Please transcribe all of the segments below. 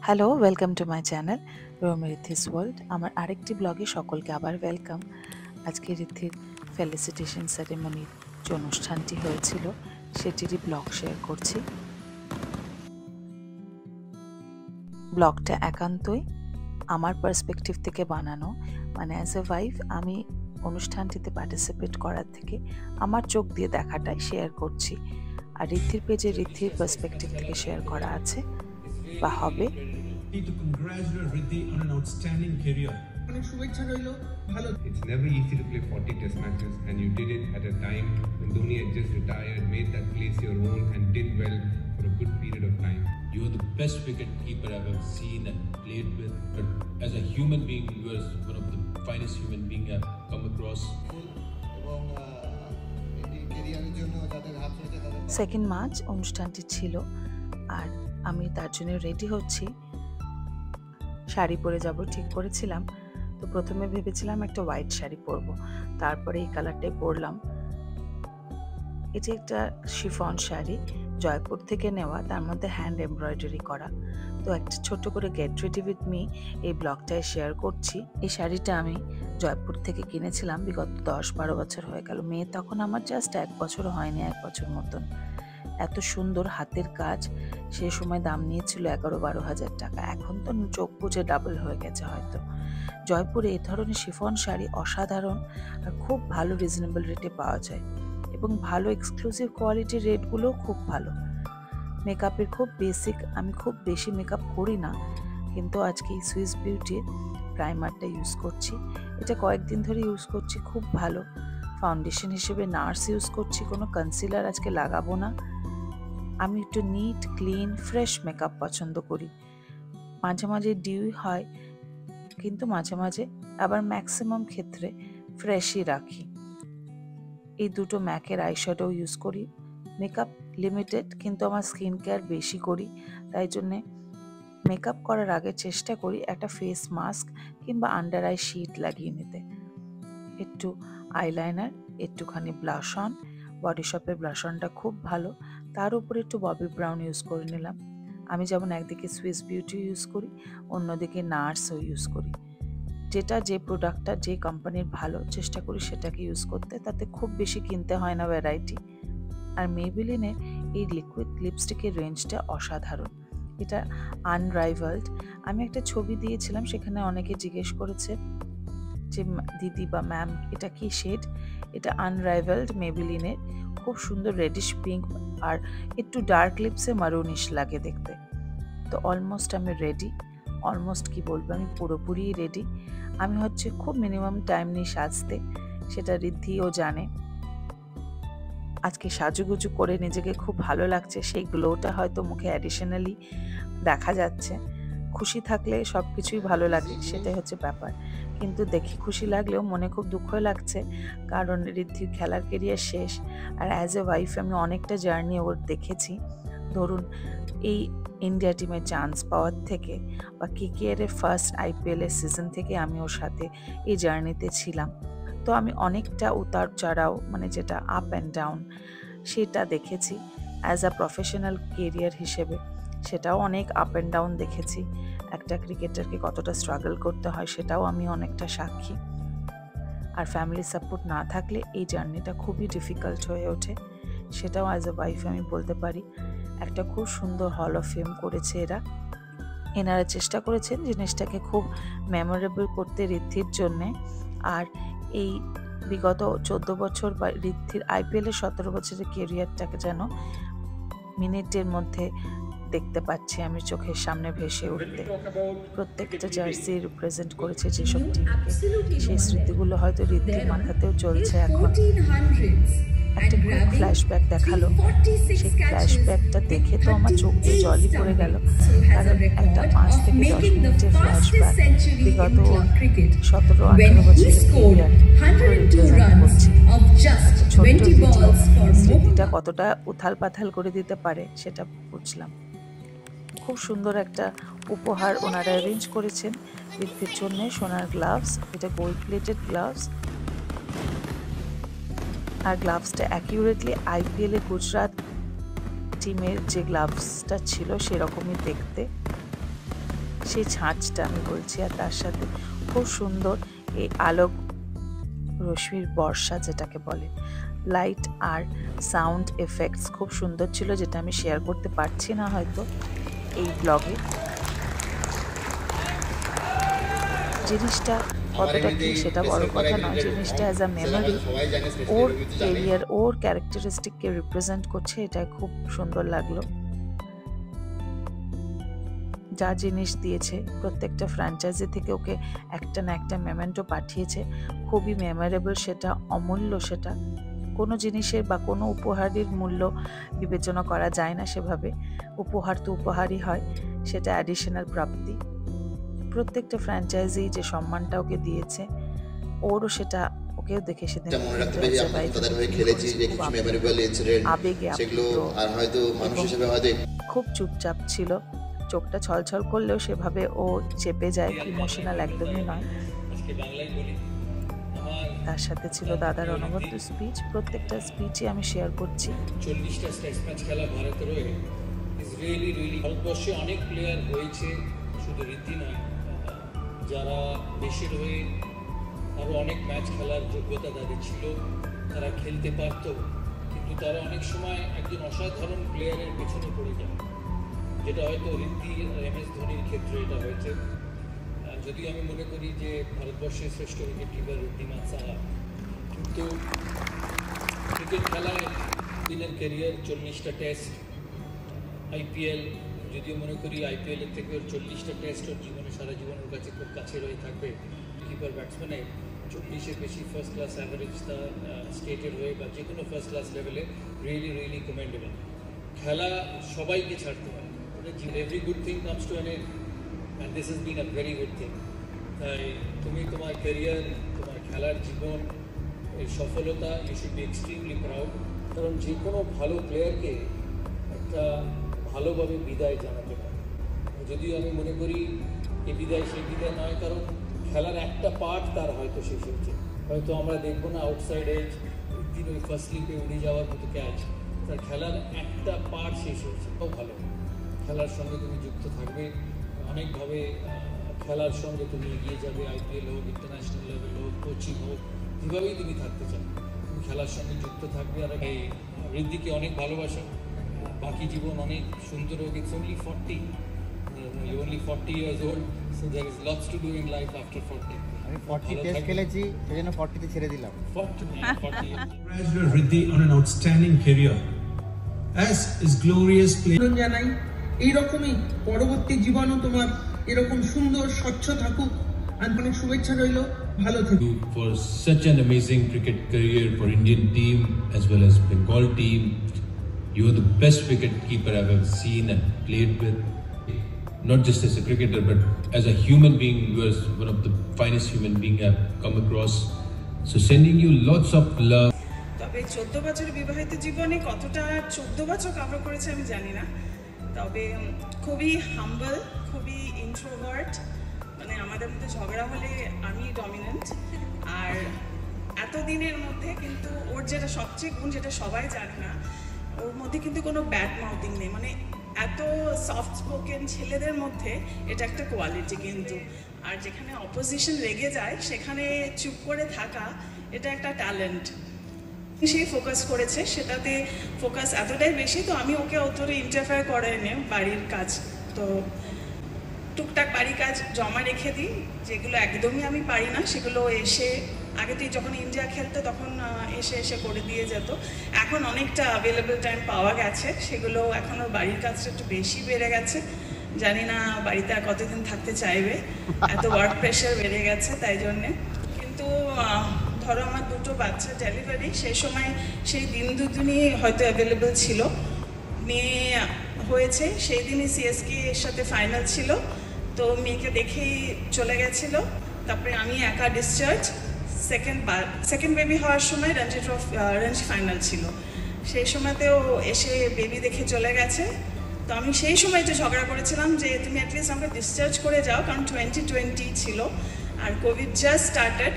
Hello, welcome to my channel রোমি রিথিস world. আমার আরেকটি ব্লগে সকলকে আবার ওয়েলকাম। আজকে রিথির ফেলিসিটেশন সেরেমনির যে অনুষ্ঠানটি হয়েছিল সেটিরই ব্লগ শেয়ার করছি। ব্লগটা একান্তই আমার পার্সপেক্টিভ থেকে বানানো, মানে অ্যাজ এ ওয়াইফ আমি অনুষ্ঠানটিতে পার্টিসিপেট করার থেকে আমার চোখ দিয়ে দেখাটাই শেয়ার করছি। আর রিথির পেজে রিথির পার্সপেক্টিভ থেকে শেয়ার করা আছে বা হবে। To congratulate Riddhi on an outstanding career. It's never easy to play 40 test matches, and you did it at a time when Dhoni had just retired, made that place your own and did well for a good period of time. You are the best wicket keeper I've ever seen and played with. But as a human being, you are one of the finest human beings I've come across. Second March অনুষ্ঠানটি ছিল, আর আমি তার জন্য ready হচ্ছি। শাড়ি পরে যাব ঠিক করেছিলাম। তো প্রথমে ভেবেছিলাম একটা হোয়াইট শাড়ি পরবো, তারপরে এই কালারটাই পরলাম। এটি একটা শিফন শাড়ি, জয়পুর থেকে নেওয়া, তার মধ্যে হ্যান্ড এমব্রয়ডারি করা। তো একটা ছোট করে গেট রেডি উইথ মি এই ব্লগটায় শেয়ার করছি। এই শাড়িটা আমি জয়পুর থেকে কিনেছিলাম বিগত 10-12 বছর হয়ে গেল। মেয়ে তখন আমার জাস্ট 1 বছরও হয়নি, 1 বছর মতন। এত সুন্দর হাতের কাজ, সে সময় দাম নিয়েছিল 11-12 হাজার টাকা। এখন তো চোখ বুঝে ডাবল হয়ে গেছে হয়তো। জয়পুরে এই ধরনের শিফন শাড়ি অসাধারণ আর খুব ভালো রিজনেবল রেটে পাওয়া যায়, এবং ভালো এক্সক্লুসিভ কোয়ালিটির রেটগুলোও খুব ভালো। মেকআপের খুব বেসিক, আমি খুব বেশি মেকআপ করি না, কিন্তু আজকে এই সুইস বিউটির প্রাইমারটা ইউজ করছি। এটা কয়েকদিন ধরে ইউজ করছি, খুব ভালো। ফাউন্ডেশন হিসেবে নার্স ইউজ করছি, কোনো কনসিলার আজকে লাগাবো না। আমি একটু নিট, ক্লিন, ফ্রেশ মেকআপ পছন্দ করি। মাঝে মাঝে ডিউ হয়, কিন্তু মাঝে মাঝে আবার ম্যাক্সিমাম ক্ষেত্রে ফ্রেশই রাখি। এই দুটো ম্যাকের আইশ্যাডো ইউজ করি। মেকআপ লিমিটেড, কিন্তু আমার স্কিন কেয়ার বেশি করি, তাই জন্যে মেকআপ করার আগে চেষ্টা করি একটা ফেস মাস্ক কিংবা আন্ডার আই শিট লাগিয়ে নিতে। একটু আইলাইনার, একটুখানি ব্লাশ অন, বডি শপের ব্লাশ অনটা খুব ভালো, তার উপরে একটু ববি ব্রাউন ইউজ করে নিলাম। আমি যেমন একদিকে সুইস বিউটি ইউজ করি, অন্যদিকে নার্সও ইউজ করি। যেটা যে প্রোডাক্টটা যে কোম্পানির ভালো চেষ্টা করি সেটাকে ইউজ করতে, তাতে খুব বেশি কিনতে হয় না ভ্যারাইটি। আর মেবিলিনের এই লিকুইড লিপস্টিকের রেঞ্জটা অসাধারণ, এটা আনরাইভালড। আমি একটা ছবি দিয়েছিলাম, সেখানে অনেকে জিজ্ঞেস করেছে যে দিদি বা ম্যাম এটা কি শেড। এটা আনরাইভালড মেবিলিনের, খুব সুন্দর রেডিশ পিঙ্ক আর একটু ডার্ক লিপসে মারুনিশ লাগে দেখতে। তো অলমোস্ট আমি রেডি, অলমোস্ট কি বলবো, আমি পুরোপুরি রেডি। আমি হচ্ছে খুব মিনিমাম টাইম নিই সাজতে, সেটা রিদ্ধিও জানে। আজকে সাজুগুজু করে নিজেকে খুব ভালো লাগছে, সেই গ্লোটা হয়তো মুখে অ্যাডিশনালি দেখা যাচ্ছে। খুশি থাকলে সব কিছুই ভালো লাগে, সেটাই হচ্ছে ব্যাপার। কিন্তু দেখে খুশি লাগলেও মনে খুব দুঃখ লাগছে, কারণ রিদ্ধির খেলার কেরিয়ার শেষ। আর অ্যাজ এ ওয়াইফ আমি অনেকটা জার্নি ওর দেখেছি। ধরুন, এই ইন্ডিয়া টিমে চান্স পাওয়ার থেকে বা কেকেআরের ফার্স্ট আইপিএলের সিজন থেকে আমি ওর সাথে এই জার্নিতে ছিলাম। তো আমি অনেকটা উতার চড়াও, মানে যেটা আপ অ্যান্ড ডাউন, সেটা দেখেছি। অ্যাজ আ প্রফেশনাল কেরিয়ার হিসেবে সেটাও অনেক আপ অ্যান্ড ডাউন দেখেছি। একটা ক্রিকেটারকে কতটা স্ট্রাগল করতে হয় সেটাও আমি অনেকটা সাক্ষী। আর ফ্যামিলি সাপোর্ট না থাকলে এই জার্নিটা খুবই ডিফিকাল্ট হয়ে ওঠে, সেটাও অ্যাজ এ ওয়াইফ আমি বলতে পারি। একটা খুব সুন্দর হল অফ ফেম করেছে এনারা চেষ্টা করেছেন জিনিসটাকে খুব মেমোরেবল করতে রিদ্ধির জন্যে। আর এই বিগত 14 বছর বা রিদ্ধির আইপিএলের 17 বছরের কেরিয়ারটাকে যেন মিনিটের মধ্যে দেখতে পাচ্ছি আমি চোখের সামনে ভেসে উঠতে। প্রত্যেকটা জার্সি রিপ্রেজেন্ট করেছে যেসব টিমকে, সেই স্মৃতিগুলো হয়তো রিদ্ধির মাথাতেও চলছে এখন। একটা কুইক ফ্ল্যাশব্যাক দেখালো, সেই ফ্ল্যাশব্যাকটা দেখে তো আমার চোখ দিয়ে জলই পড়ে গেল, কারণ একটা 5 থেকে 10 মিনিটের ফ্ল্যাশব্যাক বিগত 17-18 বছরের কেরিয়ার রিপ্রেজেন্ট করছে। ছোট্ট ভিডিও স্মৃতিটা কতটা উথাল পাথাল করে দিতে পারে সেটা বুঝলাম। খুব সুন্দর একটা উপহার ওনারা অ্যারেঞ্জ করেছেন রিদ্ধির জন্য, সোনার গ্লাভস, এটা গোল্ড প্লেটেড গ্লাভস। আর গ্লাভসটা অ্যাকিউরেটলি আইপিএল এ গুজরাট টিমের যে গ্লাভসটা ছিল সেরকমই দেখতে। সেই ছাঁচটা আমি বলছি, আর তার সাথে খুব সুন্দর এই আলোক রশ্মির বর্ষা যেটাকে বলে, লাইট আর সাউন্ড এফেক্টস খুব সুন্দর ছিল, যেটা আমি শেয়ার করতে পারছি না হয়তো এই ব্লগে। জিনিসটা কতটা কি সেটা বড় কথা নয়, জিনিসটা অ্যাজ আ মেমোরি ওর কেরিয়ার, ওর ক্যারেক্টারিস্টিককে রিপ্রেজেন্ট করছে, এটাই খুব সুন্দর লাগলো। যা জিনিস দিয়েছে প্রত্যেকটা ফ্র্যাঞ্চাইজি থেকে ওকে একটা না একটা মেমেন্টো পাঠিয়েছে, খুবই মেমোরেবল, সেটা অমূল্য। সেটা কোনো জিনিসের বা কোনো উপহারের মূল্য বিবেচনা করা যায় না সেভাবে, উপহার তো উপহারই হয়, সেটা অ্যাডিশনাল প্রাপ্তি। প্রত্যেকটা ফ্র্যাঞ্চাইজি যে সম্মানটা ওকে দিয়েছে, ওরও সেটা ওকেও দেখে সেদিন আবেগে খুব চুপচাপ ছিল, চোখটা ছলছল করলেও সেভাবে ও চেপে যায়, ইমোশনাল একদমই নয়। তার সাথে ছিল দাদার অনবদ্য স্পিচ, প্রত্যেকটা স্পিচই আমি শেয়ার করছি। 40টা টেস্ট ম্যাচ খেলা ভারতের হয়ে ইজ রিয়েলি ভারতবর্ষে অনেক প্লেয়ার হয়েছে, শুধু রীতি নয়, যারা দেশের হয়ে আরও অনেক ম্যাচ খেলার যোগ্যতা তাদের ছিল, তারা খেলতে পারত, কিন্তু তারা অনেক সময় একজন অসাধারণ প্লেয়ারের পেছনে পড়ে যায়, যেটা হয়তো ঋদ্ধি MS ধোনির ক্ষেত্রে এটা হয়েছে। যদিও আমি মনে করি যে ভারতবর্ষের শ্রেষ্ঠ উইকেট কিপার ঋদ্ধিমান সাহা, কিন্তু ক্রিকেট খেলায় দিনের ক্যারিয়ার 40টা টেস্ট, IPL, যদিও মনে করি IPL-এর থেকে ওর 40টা টেস্ট ওর জীবনে সারা জীবনের কাছে খুব কাছে রয়ে থাকবে। কিপার ব্যাটসম্যানে 40-এর বেশি ফার্স্ট ক্লাস অ্যাভারেজ তার স্টেটের হয়ে বা যে কোনো ফার্স্ট ক্লাস লেভেলে রিয়েলি কমেন্ডেবল। খেলা সবাইকে ছাড়তে হয়, every good thing comes to an end, and this has been a very good thing. তাই তুমি তোমার ক্যারিয়ার, তোমার খেলার জীবন, এই সফলতা, you should be extremely proud, কারণ যে কোনো ভালো প্লেয়ারকে একটা ভালোভাবে বিদায় জানাতে পারে। যদিও আমি মনে করি এই বিদায় সেই বিদায় নয়, কারণ খেলার একটা পার্ট তার হয়তো শেষ হচ্ছে, হয়তো আমরা দেখবো না আউটসাইড এজ দিন ওই ফার্স্ট স্লিপে উড়ে যাওয়ার মতো ক্যাচ, তার খেলার একটা পার্ট শেষ হচ্ছে, খুব ভালো। খেলার সঙ্গে তুমি যুক্ত থাকবে অনেকভাবে, খেলার সঙ্গে তুমি এগিয়ে যাবে, IPL হোক, ইন্টারন্যাশনাল লেভেল হোক, কোচিং হোক, যেভাবেই তুমি থাকতে চাও তুমি খেলার সঙ্গে যুক্ত থাকবে। আর এই ঋদ্ধিকে অনেক ভালোবাসা, বাকি জীবন অনেক সুন্দর হোক। It's only 40, you're only 40 years old, so there is lots to do in life after 40. আমি 40 টেস্ট খেলেছি, সেজন্য 40 তে ছেড়ে দিলাম। 40 years. Congratulate Riddhi on an outstanding career. As is glorious play. জানাই এইরকমই পরবর্তী জীবনও তোমার এরকম সুন্দর স্বচ্ছ থাকুক, আর অনেক শুভেচ্ছা রইল, ভালো থেকো। For such an amazing cricket career for Indian team as well as Bengal team, you are the best wicket keeper I've ever seen and played with. Not just as a cricketer, but as a human being, you are one of the finest human being I've come across. So sending you lots of love. তবে 14 বছরের বিবাহিত জীবনে কতটা 14 বছর cover করেছে আমি জানি না, তবে খুবই হাম্বল, খুবই ইন্ট্রোভার্ট, মানে আমাদের মধ্যে ঝগড়া হলে আমি ডমিনেন্ট, আর এতদিনের মধ্যে কিন্তু ওর যেটা সবচেয়ে গুণ, যেটা সবাই জানে না, ওর মধ্যে কিন্তু কোনো ব্যাড মাউথিং নেই, মানে এত সফট স্পোকেন ছেলেদের মধ্যে এটা একটা কোয়ালিটি কিন্তু, আর যেখানে অপোজিশন রেগে যায় সেখানে চুপ করে থাকা, এটা একটা ট্যালেন্ট। সেই ফোকাস করেছে, সেটাতে ফোকাস এতটাই বেশি, তো আমি ওকে অতটা ইন্টারফেয়ার করে নে বাড়ির কাজ, তো টুকটাক বাড়ির কাজ জমা রেখে দিই, যেগুলো একদমই আমি পারি না সেগুলো এসে, আগে তো যখন ইন্ডিয়া খেলতো তখন এসে করে দিয়ে যেত, এখন অনেকটা অ্যাভেলেবল টাইম পাওয়া গেছে, সেগুলো এখন ওর বাড়ির কাজটা একটু বেশি বেড়ে গেছে, জানি না বাড়িতে আর কতদিন থাকতে চাইবে, এত ওয়ার্ক প্রেশার বেড়ে গেছে তাই জন্যে। কিন্তু ধরো আমার দুটো বাচ্চা ডেলিভারি, সেই সময় সেই দিন দুদিনই হয়তো অ্যাভেলেবল ছিল, মেয়ে হয়েছে সেই দিনই CSK এর সাথে ফাইনাল ছিল, তো মেয়েকে দেখেই চলে গেছিল, তারপরে আমি একা ডিসচার্জ, সেকেন্ড বেবি হওয়ার সময় রঞ্জি ফাইনাল ছিল, সেই সময়তেও এসে বেবি দেখে চলে গেছে, তো আমি সেই সময় যে ঝগড়া করেছিলাম যে তুমি অ্যাটলিস্ট আমাকে ডিসচার্জ করে যাও, কারণ 2020 ছিল আর কোভিড জাস্ট স্টার্টেড,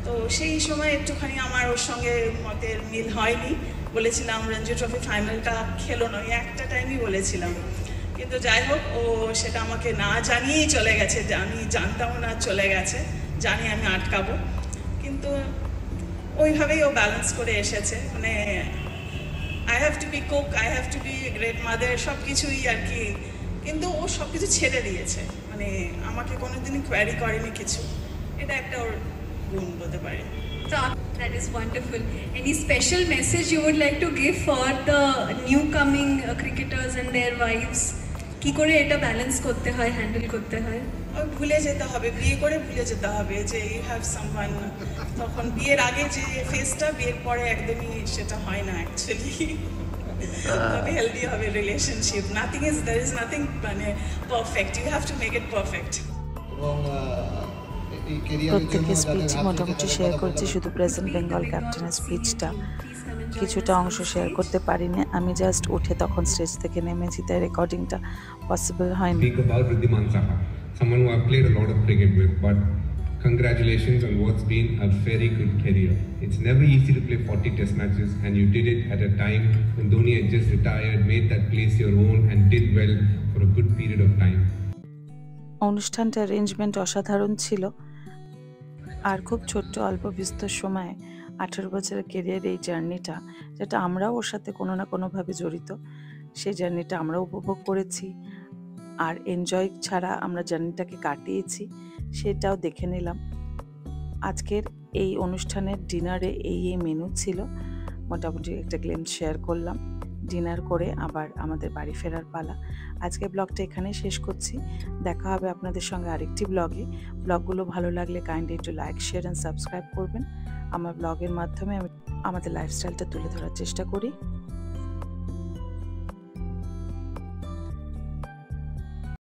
তো সেই সময় একটুখানি আমার ওর সঙ্গে মতের মিল হয়নি, বলেছিলাম রঞ্জি ট্রফি ফাইনালটা খেলো না, একটা টাইমই বলেছিলাম, কিন্তু যাই হোক ও সেটা আমাকে না জানিয়েই চলে গেছে, যে আমি জানতাম না চলে গেছে, জানি আমি আটকাবো, কিন্তু ওইভাবেই ও ব্যালেন্স করে এসেছে। মানে I have to be cook, I have to be great mother, সব কিছুই আর কি, কিন্তু ও সব কিছু ছেড়ে দিয়েছে, মানে আমাকে কোনোদিনই কোয়ারি করেনি কিছু। এটা একটা ওর গুণ বলতে পারি। That is wonderful. Any special message you would like to give for the new coming cricketers and their wives? কি করে এটা ব্যালেন্স করতে হয়, হ্যান্ডেল করতে হয়? ভুলে যেতে হবে, বিয়ে করে ভুলে যেতে হবে যে ইউ হ্যাভ সামওয়ান। তখন বিয়ের আগে যে ফেসটা, বিয়ের পরে একদমই সেটা হয় না অ্যাকচুয়ালি। তবে হেলদি হবে relationship. Nothing is, there is nothing মানে perfect, you have to make it perfect. এবং প্রত্যেকের স্পিচ মোটামুটি শেয়ার করছি, শুধু প্রেজেন্ট বেঙ্গল ক্যাপ্টেনের স্পিচটা কিছুটা অংশ শেয়ার করতে পারিনি। আমি জাস্ট উঠে তখন স্টেজ থেকে নেমেছি, তাই রেকর্ডিংটা পসিবল হয়নি। Speak about Riddhiman Saha, someone who I've played a lot of cricket with, but congratulations on what's been a very good career. It's never easy to play 40 test matches, and you did it at a time when Dhoni had just retired, made that place your own and did well for a good period of time. অনুষ্ঠানটা arrangement অসাধারণ ছিল, আর খুব ছোট্ট অল্প বিস্তর সময়ে 18 বছরের career এই জার্নিটা, যেটা আমরাও ওর সাথে কোনো না কোনোভাবে জড়িত, সেই জার্নিটা আমরা উপভোগ করেছি। আর এনজয় ছাড়া আমরা জার্নিটাকে কাটিয়েছি, সেটাও দেখে নিলাম। আজকের এই অনুষ্ঠানের ডিনারে এই মেনু ছিল, মোটামুটি একটা গ্লিম্পস শেয়ার করলাম। ডিনার করে আবার আমাদের বাড়ি ফেরার পালা। আজকে ব্লগটা এখানেই শেষ করছি, দেখা হবে আপনাদের সঙ্গে আরেকটি ব্লগে। ব্লগগুলো ভালো লাগলে কাইন্ডলি একটু লাইক, শেয়ার অ্যান্ড সাবস্ক্রাইব করবেন। আমার ব্লগের মাধ্যমে আমি আমাদের লাইফস্টাইলটা তুলে ধরার চেষ্টা করি।